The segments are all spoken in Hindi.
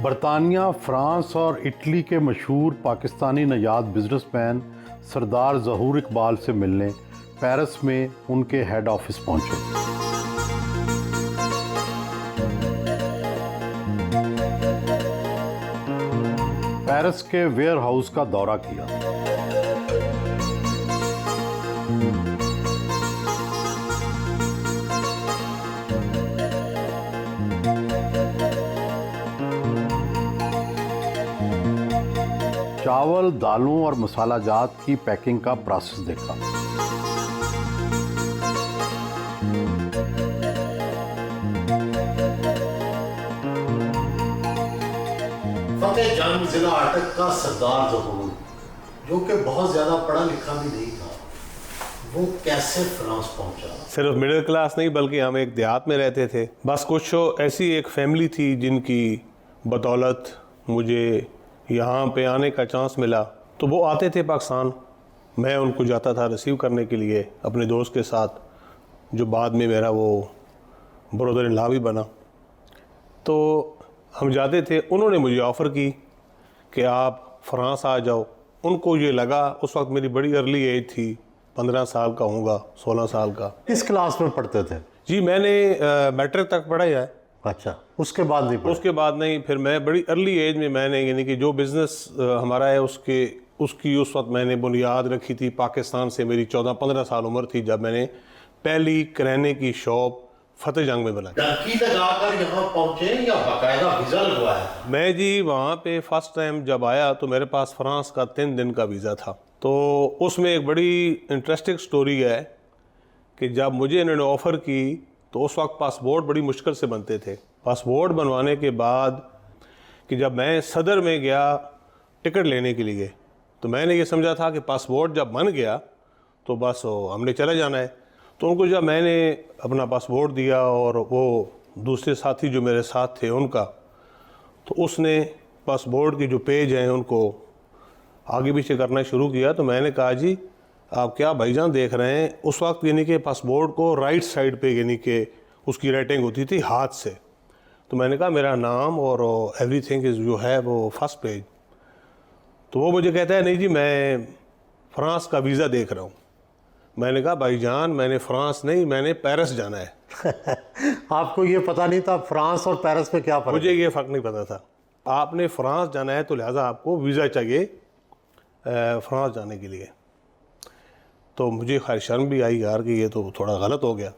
बरतानिया, फ्रांस और इटली के मशहूर पाकिस्तानी नयाद बिजनेसमैन सरदार ज़हूर इकबाल से मिलने पेरिस में उनके हेड ऑफिस पहुंचे। पेरिस के वेयर हाउस का दौरा किया। चावल, दालों और मसाला जात की पैकिंग का प्रोसेस देखा। फतेह जंग जिला अटक का सरदार ज़हूर, जो कि बहुत ज़्यादा पढ़ा लिखा भी नहीं था, वो कैसे फ्रांस पहुंचा? सिर्फ मिडिल क्लास नहीं बल्कि हम एक देहात में रहते थे। बस कुछ ऐसी एक फैमिली थी जिनकी बदौलत मुझे यहाँ पे आने का चांस मिला। तो वो आते थे पाकिस्तान, मैं उनको जाता था रिसीव करने के लिए अपने दोस्त के साथ, जो बाद में मेरा वो ब्रदर इन लॉ भी बना। तो हम जाते थे, उन्होंने मुझे ऑफ़र की कि आप फ्रांस आ जाओ। उनको ये लगा, उस वक्त मेरी बड़ी अर्ली एज थी, 15 साल का होऊंगा, 16 साल का। किस क्लास में पढ़ते थे? जी मैंने मैट्रिक तक पढ़ा है। अच्छा, उसके बाद नहीं पढ़ा? उसके बाद नहीं। फिर मैं बड़ी अर्ली एज में मैंने यानी कि जो बिज़नेस हमारा है उसकी उस वक्त मैंने बुनियाद रखी थी। पाकिस्तान से मेरी 14-15 साल उम्र थी जब मैंने पहली किराने की शॉप फतेह जंग में बनाई। डंकी लगाकर यहाँ पहुंचे या बाकायदा वीज़ा लगवाया था? मैं जी वहाँ पे फर्स्ट टाइम जब आया तो मेरे पास फ्रांस का 3 दिन का वीज़ा था। तो उसमें एक बड़ी इंटरेस्टिंग स्टोरी है कि जब मुझे इन्होंने ऑफ़र की तो उस वक्त पासपोर्ट बड़ी मुश्किल से बनते थे। पासपोर्ट बनवाने के बाद कि जब मैं सदर में गया टिकट लेने के लिए, तो मैंने ये समझा था कि पासपोर्ट जब बन गया तो बस हमने चले जाना है। तो उनको जब मैंने अपना पासपोर्ट दिया और वो दूसरे साथी जो मेरे साथ थे उनका, तो उसने पासपोर्ट के जो पेज हैं उनको आगे पीछे करना शुरू किया। तो मैंने कहा जी आप क्या भाईजान देख रहे हैं? उस वक्त यानी कि पासपोर्ट को राइट साइड पे यानी कि उसकी राइटिंग होती थी हाथ से। तो मैंने कहा मेरा नाम और एवरीथिंग इज़ जो है वो फर्स्ट पेज। तो वो मुझे कहता है नहीं जी मैं फ्रांस का वीज़ा देख रहा हूँ। मैंने कहा भाईजान मैंने फ्रांस नहीं, मैंने पेरिस जाना है। आपको ये पता नहीं था फ्रांस और पेरिस में क्या फर्क? मुझे ये फ़र्क नहीं पता था। आपने फ्रांस जाना है तो लिहाजा आपको वीज़ा चाहिए फ्रांस जाने के लिए। तो मुझे खैर शर्म भी आई यार कि ये तो थोड़ा गलत हो गया।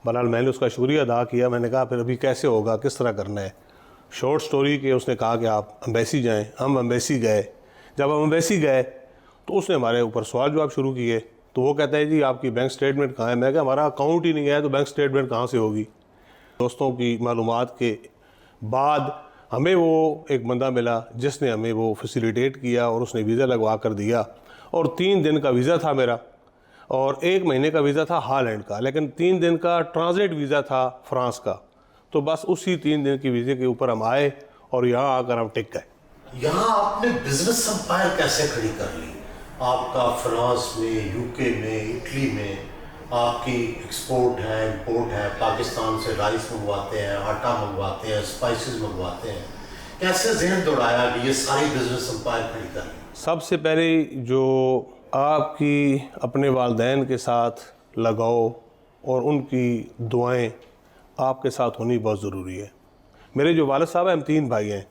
बहरहाल मैंने उसका शुक्रिया अदा किया। मैंने कहा फिर अभी कैसे होगा, किस तरह करना है? शॉर्ट स्टोरी के उसने कहा कि आप एम्बेसी जाएं। हम एम्बेसी गए। जब हम एम्बेसी गए तो उसने हमारे ऊपर सवाल जवाब शुरू किए। तो वो कहता है जी आपकी बैंक स्टेटमेंट कहाँ है? मैं कहा हमारा अकाउंट ही नहीं है तो बैंक स्टेटमेंट कहाँ से होगी? दोस्तों की मालूमात के बाद हमें वो एक बंदा मिला जिसने हमें वो फैसिलिटेट किया और उसने वीज़ा लगवा कर दिया। और 3 दिन का वीज़ा था मेरा और 1 महीने का वीज़ा था हॉलैंड का, लेकिन 3 दिन का ट्रांजिट वीज़ा था फ्रांस का। तो बस उसी 3 दिन के वीज़े के ऊपर हम आए और यहाँ आकर हम टिक गए। यहाँ आपने बिजनेस एम्पायर कैसे खड़ी कर ली? आपका फ्रांस में, यूके में, इटली में आपकी एक्सपोर्ट है, इंपोर्ट है। पाकिस्तान से राइस मंगवाते हैं, आटा मंगवाते हैं, स्पाइसेस मंगवाते हैं। कैसे ज़हन दौड़ाया कि ये सारी बिजनेस एम्पायर खड़ी कर ली? सबसे पहले जो आपकी अपने वालिदैन के साथ लगाओ और उनकी दुआएं आपके साथ होनी बहुत ज़रूरी है। मेरे जो वालिद साहब हैं, हम 3 भाई हैं,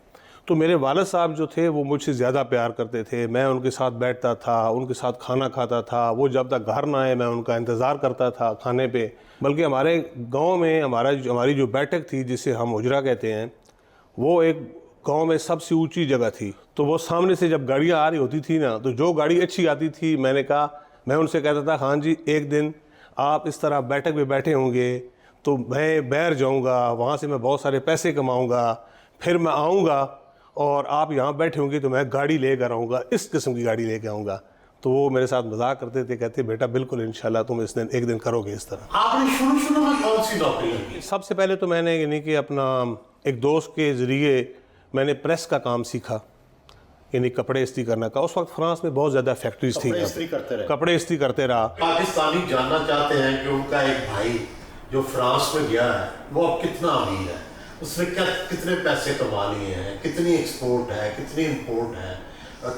तो मेरे वालिद साहब जो थे वो मुझसे ज़्यादा प्यार करते थे। मैं उनके साथ बैठता था, उनके साथ खाना खाता था। वो जब तक घर ना आए मैं उनका इंतज़ार करता था खाने पे। बल्कि हमारे गांव में हमारी जो बैठक थी जिसे हम हुजरा कहते हैं, वो एक गांव में सबसे ऊंची जगह थी। तो वो सामने से जब गाड़ियाँ आ रही होती थी ना, तो जो गाड़ी अच्छी आती थी मैं उनसे कहता था हाँ जी एक दिन आप इस तरह बैठक में बैठे होंगे तो मैं बैर जाऊँगा, वहाँ से मैं बहुत सारे पैसे कमाऊँगा, फिर मैं आऊँगा और आप यहाँ बैठे होंगे तो मैं गाड़ी लेकर आऊँगा, इस किस्म की गाड़ी लेकर आऊँगा। तो वो मेरे साथ मजाक करते थे, कहते बेटा बिल्कुल इंशाल्लाह तुम एक दिन करोगे इस तरह। आपने शुरू में कौन सी नौकरी की? सबसे पहले तो मैंने यानी कि अपना एक दोस्त के ज़रिए मैंने प्रेस का काम सीखा, यानी कपड़े इस्त्री करने का। उस वक्त फ्रांस में बहुत ज़्यादा फैक्ट्रीज थी, कपड़े इस्त्री करते रहा। पाकिस्तानी जानना चाहते हैं कि उनका एक भाई जो फ्रांस में गया है वो अब कितना अमीर है, उसमें क्या कितने पैसे कमा लिए हैं, कितनी एक्सपोर्ट है, कितनी इंपोर्ट है,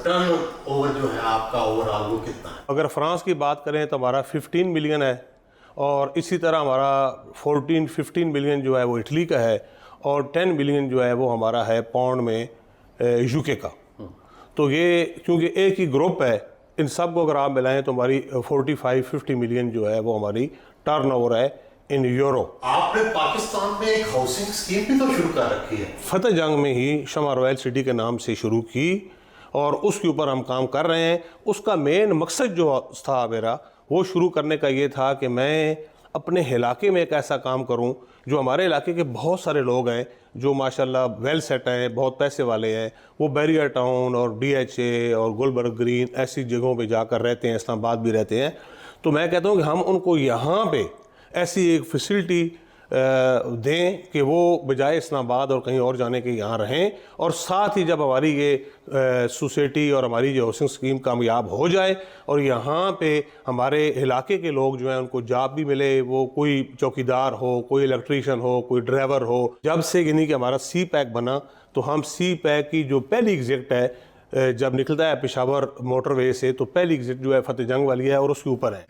टर्न ओवर जो है आपका ओवरऑल वो कितना है? अगर फ्रांस की बात करें तो हमारा 15 मिलियन है, और इसी तरह हमारा 14-15 मिलियन जो है वो इटली का है, और 10 मिलियन जो है वो हमारा है पाउंड में यूके का। तो ये क्योंकि एक ही ग्रुप है, इन सब को अगर आप मिलाएं तो हमारी 45-50 मिलियन जो है वो हमारी टर्नओवर है इन यूरो। आपने पाकिस्तान में एक हाउसिंग स्कीम भी तो शुरू कर रखी है। फतेह जंग में ही शमा रॉयल सिटी के नाम से शुरू की, और उसके ऊपर हम काम कर रहे हैं। उसका मेन मकसद जो था मेरा, वो शुरू करने का ये था कि मैं अपने इलाके में एक ऐसा काम करूं, जो हमारे इलाके के बहुत सारे लोग हैं जो माशाल्लाह वेल सेट हैं, बहुत पैसे वाले हैं, वो बैरियर टाउन और DHA और गुलबर्ग ग्रीन ऐसी जगहों पे जाकर रहते हैं, इस्लामाबाद भी रहते हैं। तो मैं कहता हूं कि हम उनको यहाँ पे ऐसी एक फैसिलिटी दें कि वो बजाय इस्लामाबाद और कहीं और जाने के यहाँ रहें, और साथ ही जब हमारी ये सोसाइटी और हमारी जो हाउसिंग स्कीम कामयाब हो जाए और यहाँ पे हमारे इलाके के लोग जो हैं उनको जॉब भी मिले, वो कोई चौकीदार हो, कोई इलेक्ट्रीशियन हो, कोई ड्राइवर हो। जब से यानी कि हमारा CPEC बना, तो हम CPEC की जो पहली एग्जिट है, जब निकलता है पेशावर मोटरवे से, तो पहली एग्जिट जो है फतेह जंग वाली है और उसके ऊपर है।